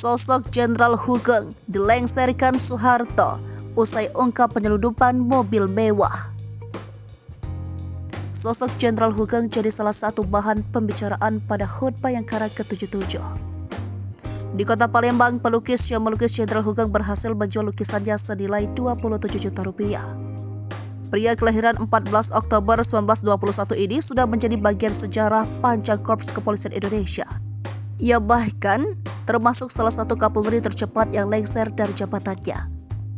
Sosok Jenderal Hugeng dilengsarkan Soeharto usai ungkap penyelundupan mobil mewah. Sosok Jenderal Hugeng jadi salah satu bahan pembicaraan pada khutbah yang ke-77. Di kota Palembang, pelukis yang melukis Jenderal Hugeng berhasil menjual lukisannya senilai 27 juta rupiah. Pria kelahiran 14 Oktober 1921 ini sudah menjadi bagian sejarah panjang Korps Kepolisian Indonesia. Ia bahkan termasuk salah satu Kapolri tercepat yang lengser dari jabatannya.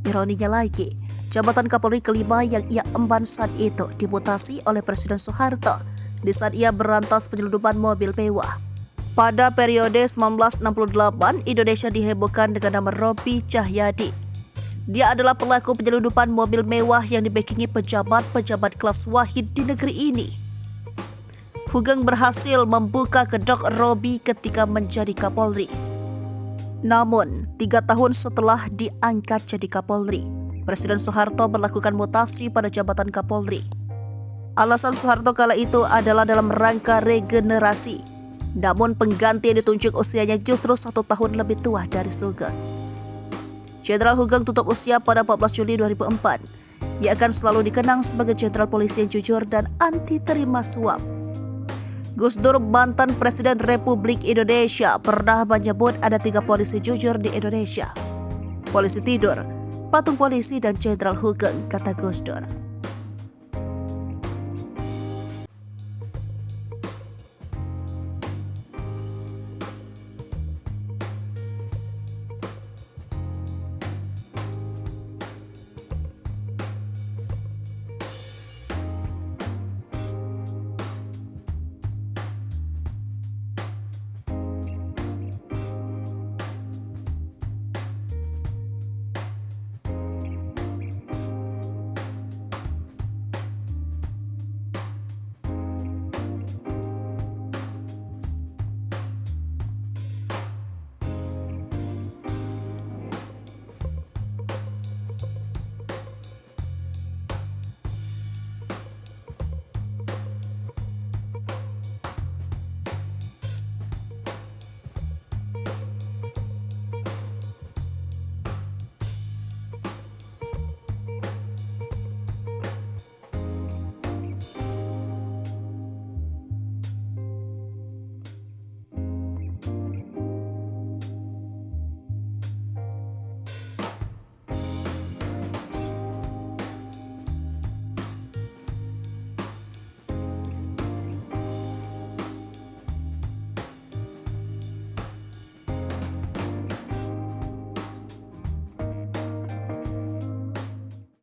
Ironinya lagi, jabatan Kapolri kelima yang ia emban saat itu dimutasi oleh Presiden Soeharto di saat ia berantas penyelundupan mobil mewah. Pada periode 1968, Indonesia dihebohkan dengan nama Robi Cahyadi. Dia adalah pelaku penyelundupan mobil mewah yang dibackingi pejabat-pejabat kelas wahid di negeri ini. Hugeng berhasil membuka kedok Robi ketika menjadi Kapolri. Namun, 3 tahun setelah diangkat jadi Kapolri, Presiden Soeharto melakukan mutasi pada jabatan Kapolri. Alasan Soeharto kala itu adalah dalam rangka regenerasi. Namun pengganti yang ditunjuk usianya justru 1 tahun lebih tua dari Sugeng. Jenderal Hugeng tutup usia pada 14 Juli 2004. Ia akan selalu dikenang sebagai jenderal polisi yang jujur dan anti terima suap. Gus Dur, mantan Presiden Republik Indonesia, pernah menyebut ada 3 polisi jujur di Indonesia. Polisi tidur, patung polisi, dan Jenderal Hugeng, kata Gus Dur.